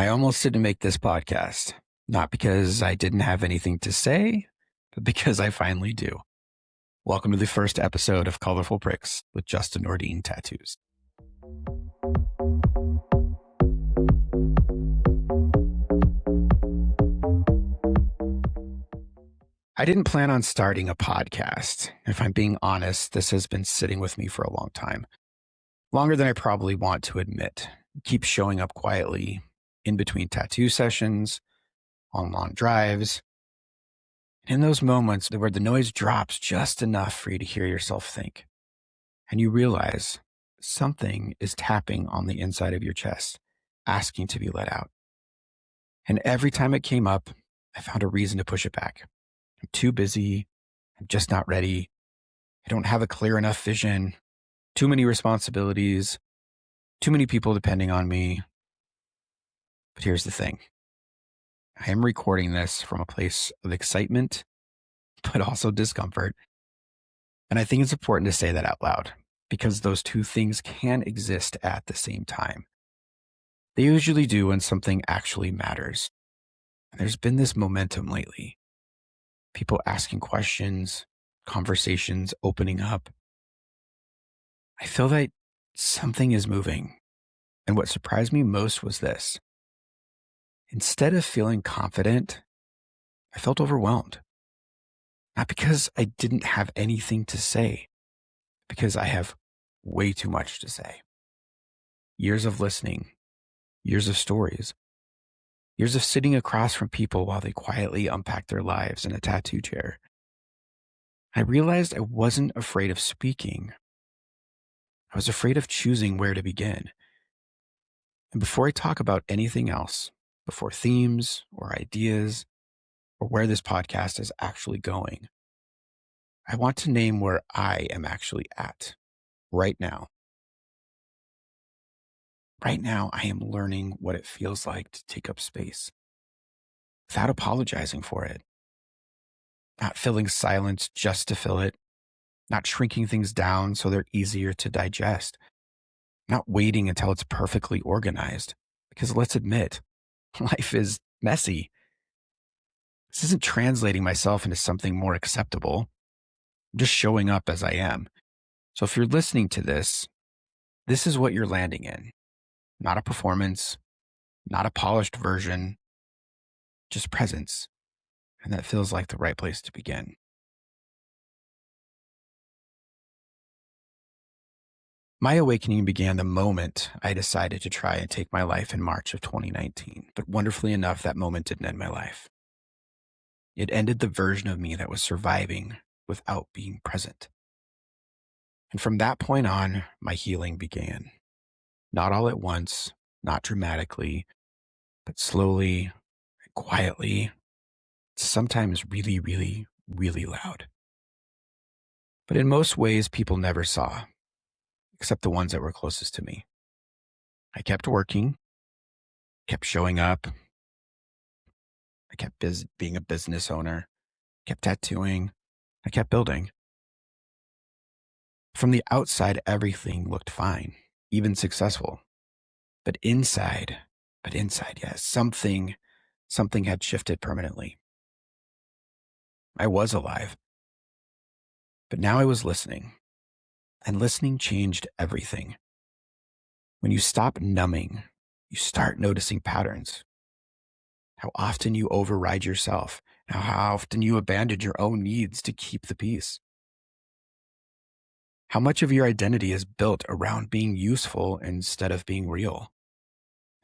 I almost didn't make this podcast, not because I didn't have anything to say, but because I finally do. Welcome to the first episode of Colorful Pricks with Justin Nordine Tattoos. I didn't plan on starting a podcast. If I'm being honest, this has been sitting with me for a long time. Longer than I probably want to admit. Keep showing up quietly in between tattoo sessions, on long drives. In those moments where the noise drops just enough for you to hear yourself think, and you realize something is tapping on the inside of your chest, asking to be let out. And every time it came up, I found a reason to push it back. I'm too busy. I'm just not ready. I don't have a clear enough vision. Too many responsibilities. Too many people depending on me. But here's the thing. I am recording this from a place of excitement, but also discomfort. And I think it's important to say that out loud because those two things can exist at the same time. They usually do when something actually matters. And there's been this momentum lately. People asking questions, conversations opening up. I feel that something is moving. And what surprised me most was this. Instead of feeling confident, I felt overwhelmed. Not because I didn't have anything to say, because I have way too much to say. Years of listening, years of stories, years of sitting across from people while they quietly unpack their lives in a tattoo chair. I realized I wasn't afraid of speaking. I was afraid of choosing where to begin. And before I talk about anything else, before themes or ideas or where this podcast is actually going, I want to name where I am actually at right now. Right now, I am learning what it feels like to take up space without apologizing for it. Not filling silence just to fill it. Not shrinking things down so they're easier to digest. Not waiting until it's perfectly organized. Because let's admit, life is messy. This isn't translating myself into something more acceptable. I'm just showing up as I am. So if you're listening to this, this is what you're landing in. Not a performance, not a polished version, just presence. And that feels like the right place to begin. My awakening began the moment I decided to try and take my life in March of 2019. But wonderfully enough, that moment didn't end my life. It ended the version of me that was surviving without being present. And from that point on, my healing began. Not all at once, not dramatically, but slowly and quietly, sometimes really, really, really loud. But in most ways, people never saw, except the ones that were closest to me. I kept working, kept showing up. I kept being a business owner, kept tattooing. I kept building. From the outside, everything looked fine, even successful. But inside, yes, something had shifted permanently. I was alive. But now I was listening. And listening changed everything. When you stop numbing, you start noticing patterns. How often you override yourself. How often you abandon your own needs to keep the peace. How much of your identity is built around being useful instead of being real.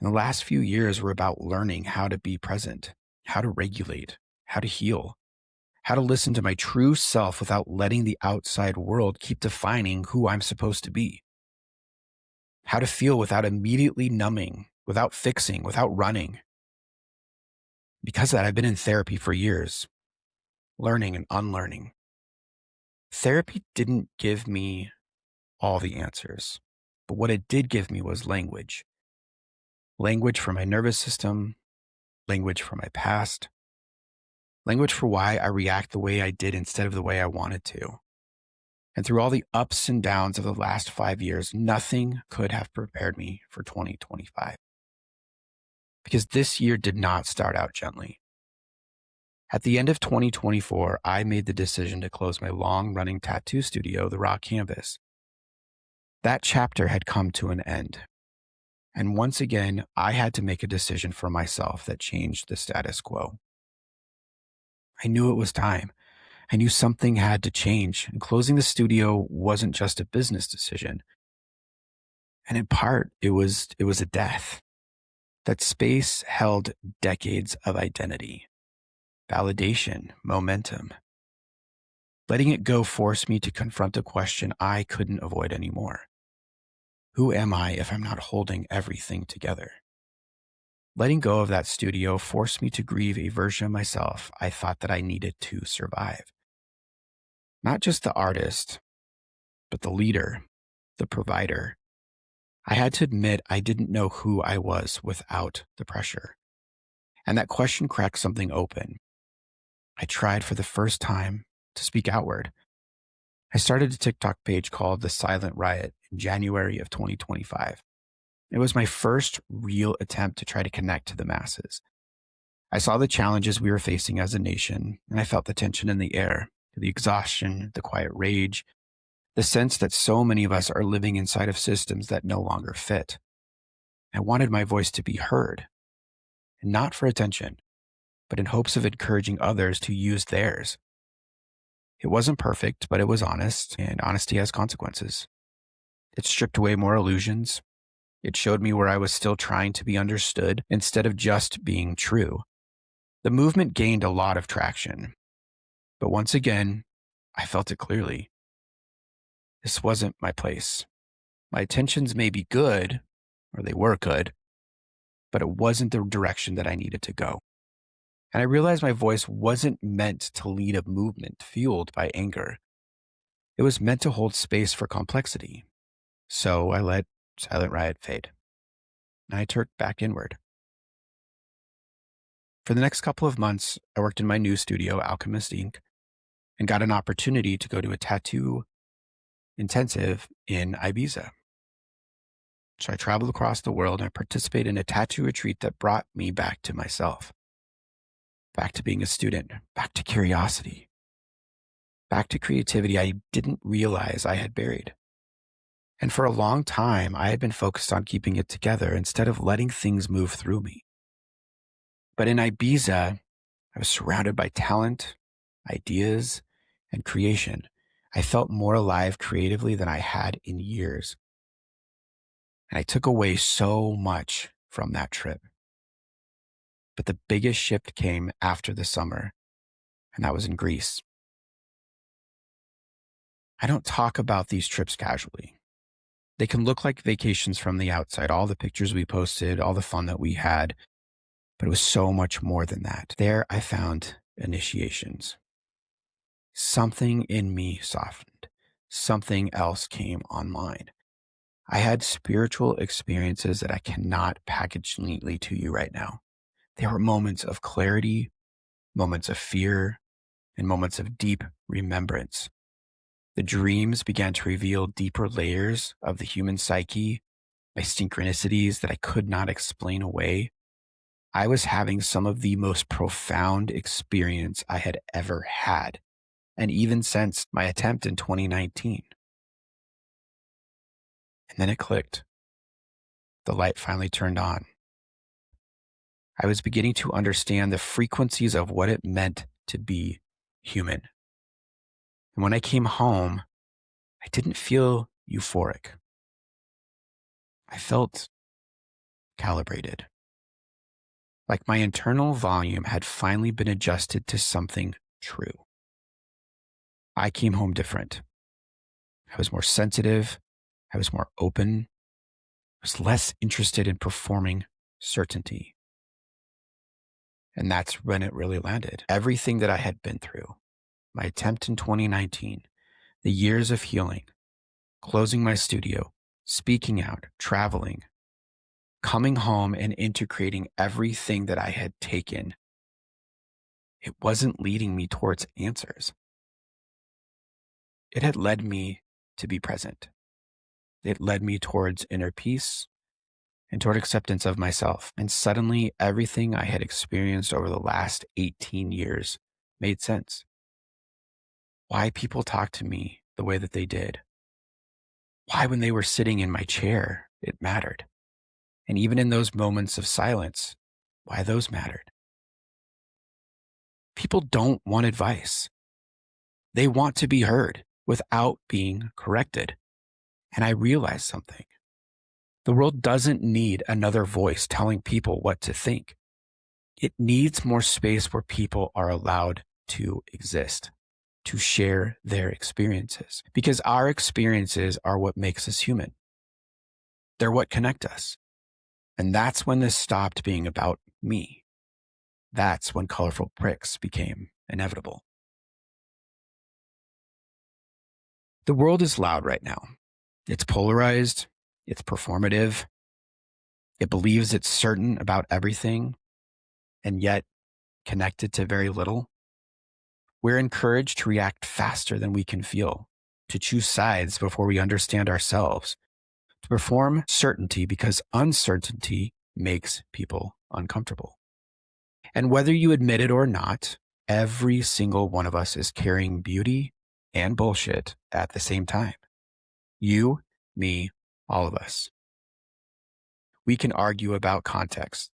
And the last few years were about learning how to be present, how to regulate, how to heal, how to listen to my true self without letting the outside world keep defining who I'm supposed to be. How to feel without immediately numbing, without fixing, without running. Because of that, I've been in therapy for years, learning and unlearning. Therapy didn't give me all the answers, but what it did give me was language. Language for my nervous system, language for my past, language for why I react the way I did instead of the way I wanted to. And through all the ups and downs of the last 5 years, nothing could have prepared me for 2025. because this year did not start out gently. At the end of 2024, I made the decision to close my long-running tattoo studio, the Raw Canvas. That chapter had come to an end. And once again, I had to make a decision for myself that changed the status quo. I knew it was time. I knew something had to change, and closing the studio wasn't just a business decision. And in part, it was a death. That space held decades of identity, validation, momentum. Letting it go forced me to confront a question I couldn't avoid anymore. Who am I if I'm not holding everything together? Letting go of that studio forced me to grieve a version of myself I thought that I needed to survive. Not just the artist, but the leader, the provider. I had to admit I didn't know who I was without the pressure. And that question cracked something open. I tried for the first time to speak outward. I started a TikTok page called The Silent Riot in January of 2025. It was my first real attempt to try to connect to the masses. I saw the challenges we were facing as a nation, and I felt the tension in the air, the exhaustion, the quiet rage, the sense that so many of us are living inside of systems that no longer fit. I wanted my voice to be heard, and not for attention, but in hopes of encouraging others to use theirs. It wasn't perfect, but it was honest, and honesty has consequences. It stripped away more illusions. It showed me where I was still trying to be understood instead of just being true. The movement gained a lot of traction, but once again, I felt it clearly. This wasn't my place. My intentions may be good, or they were good, but it wasn't the direction that I needed to go. And I realized my voice wasn't meant to lead a movement fueled by anger. It was meant to hold space for complexity. So I let Silent Riot fade. And I turned back inward. For the next couple of months, I worked in my new studio, Alchemist Inc., and got an opportunity to go to a tattoo intensive in Ibiza. So I traveled across the world and I participated in a tattoo retreat that brought me back to myself. Back to being a student, back to curiosity, back to creativity I didn't realize I had buried. And for a long time, I had been focused on keeping it together instead of letting things move through me. But in Ibiza, I was surrounded by talent, ideas, and creation. I felt more alive creatively than I had in years. And I took away so much from that trip. But the biggest shift came after the summer, and that was in Greece. I don't talk about these trips casually. They can look like vacations from the outside, all the pictures we posted, all the fun that we had, but it was so much more than that. There I found initiations. Something in me softened. Something else came online. I had spiritual experiences that I cannot package neatly to you right now. There were moments of clarity, moments of fear, and moments of deep remembrance. The dreams began to reveal deeper layers of the human psyche, my synchronicities that I could not explain away. I was having some of the most profound experience I had ever had, and even since my attempt in 2019. And then it clicked. The light finally turned on. I was beginning to understand the frequencies of what it meant to be human. And when I came home, I didn't feel euphoric. I felt calibrated. Like my internal volume had finally been adjusted to something true. I came home different. I was more sensitive. I was more open. I was less interested in performing certainty. And that's when it really landed. Everything that I had been through, my attempt in 2019, the years of healing, closing my studio, speaking out, traveling, coming home and integrating everything that I had taken, it wasn't leading me towards answers. It had led me to be present. It led me towards inner peace, and toward acceptance of myself. And suddenly, everything I had experienced over the last 18 years made sense. Why people talked to me the way that they did. Why, when they were sitting in my chair, it mattered. And even in those moments of silence, why those mattered. People don't want advice. They want to be heard without being corrected. And I realized something. The world doesn't need another voice telling people what to think. It needs more space where people are allowed to exist, to share their experiences, because our experiences are what makes us human. They're what connect us. And that's when this stopped being about me. That's when colorful pricks became inevitable. The world is loud right now. It's polarized. It's performative. It believes it's certain about everything and yet connected to very little. We're encouraged to react faster than we can feel, to choose sides before we understand ourselves, to perform certainty because uncertainty makes people uncomfortable. And whether you admit it or not, every single one of us is carrying beauty and bullshit at the same time. You, me, all of us. We can argue about context.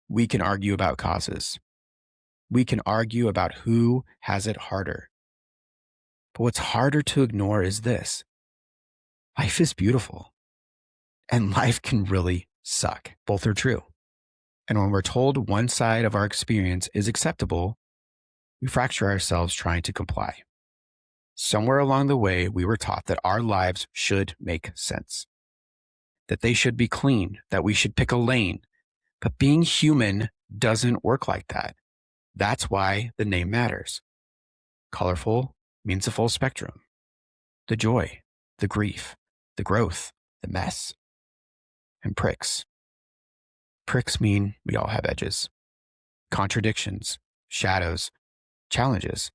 We can argue about causes. We can argue about who has it harder. But what's harder to ignore is this. Life is beautiful. And life can really suck. Both are true. And when we're told one side of our experience is acceptable, we fracture ourselves trying to comply. Somewhere along the way, we were taught that our lives should make sense, that they should be clean, that we should pick a lane. But being human doesn't work like that. That's why the name matters. Colorful means the full spectrum. The joy, the grief, the growth, the mess. And pricks. Pricks mean we all have edges, contradictions, shadows, challenges.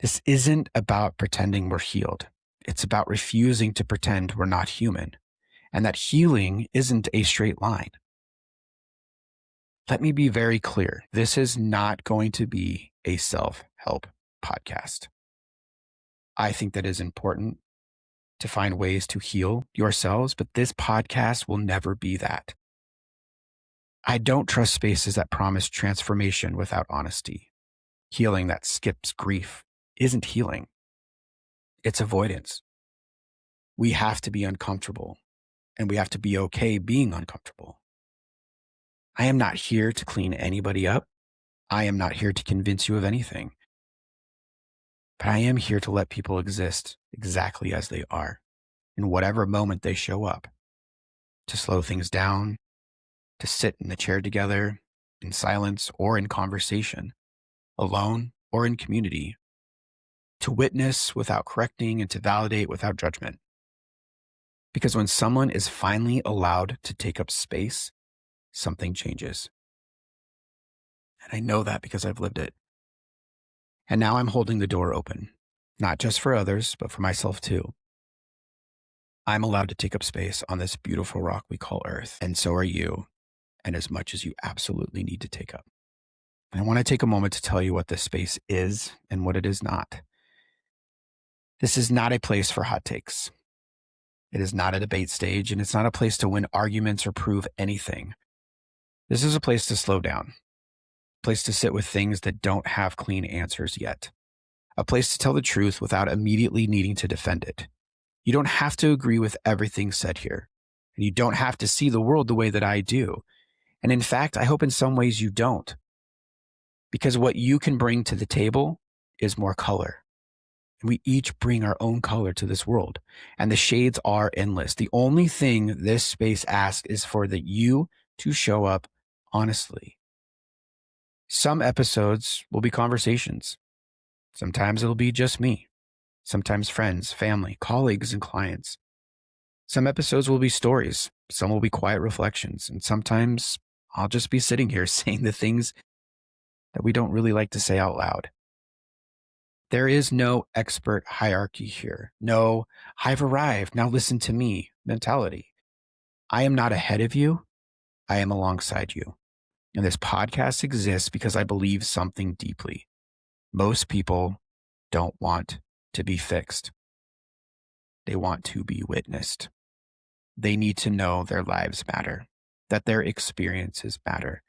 This isn't about pretending we're healed. It's about refusing to pretend we're not human, and that healing isn't a straight line. Let me be very clear. This is not going to be a self-help podcast. I think that is important to find ways to heal yourselves, but this podcast will never be that. I don't trust spaces that promise transformation without honesty. Healing that skips grief isn't healing. It's avoidance. We have to be uncomfortable, and we have to be okay being uncomfortable. I am not here to clean anybody up. I am not here to convince you of anything. But I am here to let people exist exactly as they are, in whatever moment they show up, to slow things down, to sit in the chair together, in silence or in conversation, alone or in community, to witness without correcting and to validate without judgment. Because when someone is finally allowed to take up space, something changes. And I know that because I've lived it. And now I'm holding the door open, not just for others, but for myself too. I'm allowed to take up space on this beautiful rock we call Earth, and so are you, and as much as you absolutely need to take up. And I want to take a moment to tell you what this space is and what it is not. This is not a place for hot takes. It is not a debate stage, and it's not a place to win arguments or prove anything. This is a place to slow down, a place to sit with things that don't have clean answers yet, a place to tell the truth without immediately needing to defend it. You don't have to agree with everything said here, and you don't have to see the world the way that I do. And in fact, I hope in some ways you don't, because what you can bring to the table is more color. And we each bring our own color to this world, and the shades are endless. The only thing this space asks is for you to show up honestly. Some episodes will be conversations. Sometimes it'll be just me. Sometimes friends, family, colleagues, and clients. Some episodes will be stories. Some will be quiet reflections. And sometimes I'll just be sitting here saying the things that we don't really like to say out loud. There is no expert hierarchy here. No, I've arrived, now listen to me mentality. I am not ahead of you. I am alongside you. And this podcast exists because I believe something deeply. Most people don't want to be fixed. They want to be witnessed. They need to know their lives matter, that their experiences matter,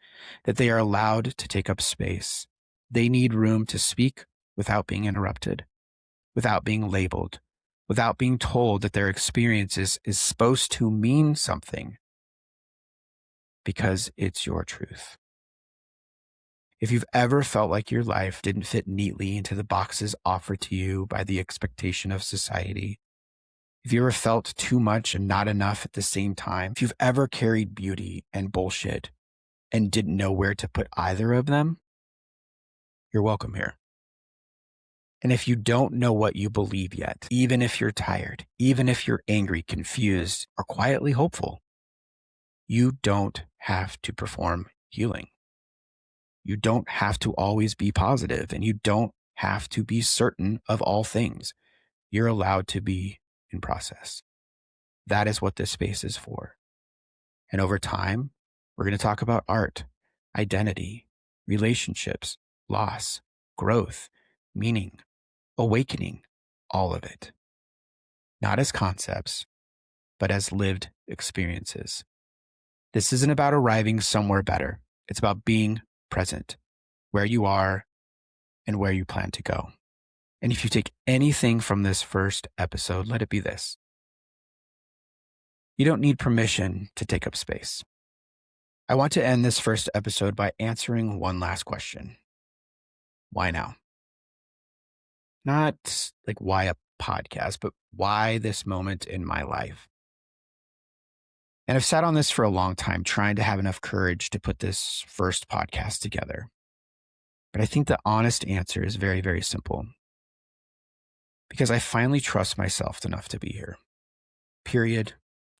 that they are allowed to take up space. They need room to speak without being interrupted, without being labeled, without being told that their experiences is supposed to mean something because it's your truth. If you've ever felt like your life didn't fit neatly into the boxes offered to you by the expectation of society, if you ever felt too much and not enough at the same time, if you've ever carried beauty and bullshit and didn't know where to put either of them, you're welcome here. And if you don't know what you believe yet, even if you're tired, even if you're angry, confused, or quietly hopeful, you don't have to perform healing. You don't have to always be positive, and you don't have to be certain of all things. You're allowed to be in process. That is what this space is for. And over time, we're going to talk about art, identity, relationships, loss, growth, meaning, awakening, all of it. Not as concepts, but as lived experiences. This isn't about arriving somewhere better. It's about being present, where you are and where you plan to go. And if you take anything from this first episode, let it be this. You don't need permission to take up space. I want to end this first episode by answering one last question. Why now? Not like why a podcast, but why this moment in my life? And I've sat on this for a long time, trying to have enough courage to put this first podcast together. But I think the honest answer is very, very simple. Because I finally trust myself enough to be here. Period.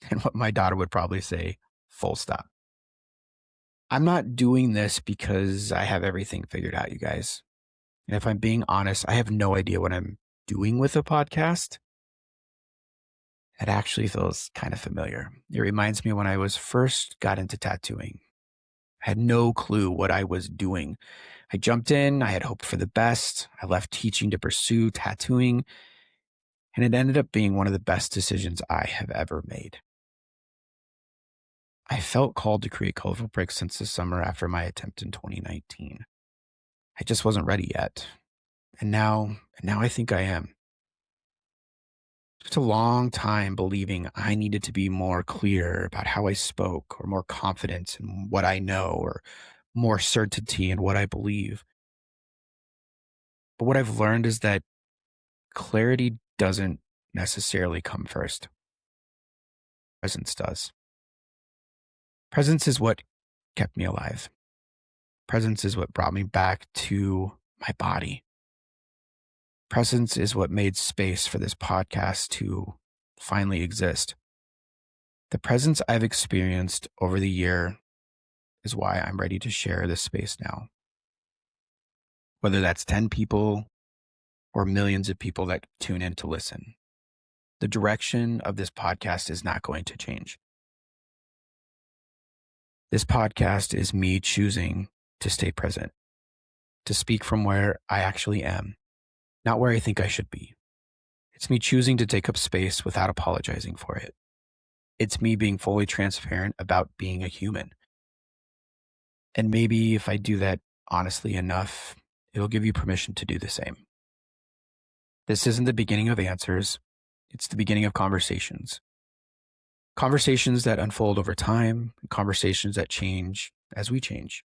And what my daughter would probably say, full stop. I'm not doing this because I have everything figured out, you guys. And if I'm being honest, I have no idea what I'm doing with a podcast. It actually feels kind of familiar. It reminds me when I was first got into tattooing. I had no clue what I was doing. I jumped in, I had hoped for the best. I left teaching to pursue tattooing, and it ended up being one of the best decisions I have ever made. I felt called to create Colorful Pricks since the summer after my attempt in 2019. I just wasn't ready yet. And now I think I am. It's a long time believing I needed to be more clear about how I spoke, or more confidence in what I know, or more certainty in what I believe. But what I've learned is that clarity doesn't necessarily come first. Presence does. Presence is what kept me alive. Presence is what brought me back to my body. Presence is what made space for this podcast to finally exist. The presence I've experienced over the year is why I'm ready to share this space now. Whether that's 10 people or millions of people that tune in to listen, the direction of this podcast is not going to change. This podcast is me choosing to stay present, to speak from where I actually am, not where I think I should be. It's me choosing to take up space without apologizing for it. It's me being fully transparent about being a human. And maybe if I do that honestly enough, it'll give you permission to do the same. This isn't the beginning of answers. It's the beginning of conversations. Conversations that unfold over time, conversations that change as we change.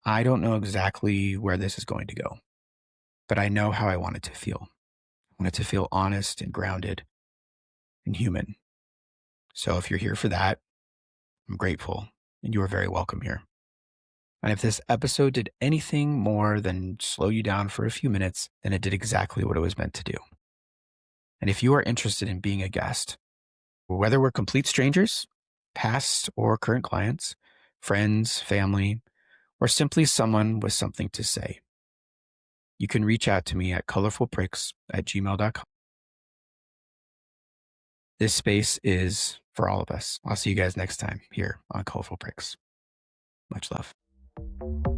I don't know exactly where this is going to go, but I know how I want it to feel. I want it to feel honest and grounded and human. So if you're here for that, I'm grateful, and you are very welcome here. And if this episode did anything more than slow you down for a few minutes, then it did exactly what it was meant to do. And if you are interested in being a guest, whether we're complete strangers, past or current clients, friends, family, or simply someone with something to say, you can reach out to me at colorfulpricks@gmail.com. This space is for all of us. I'll see you guys next time here on Colorful Pricks. Much love.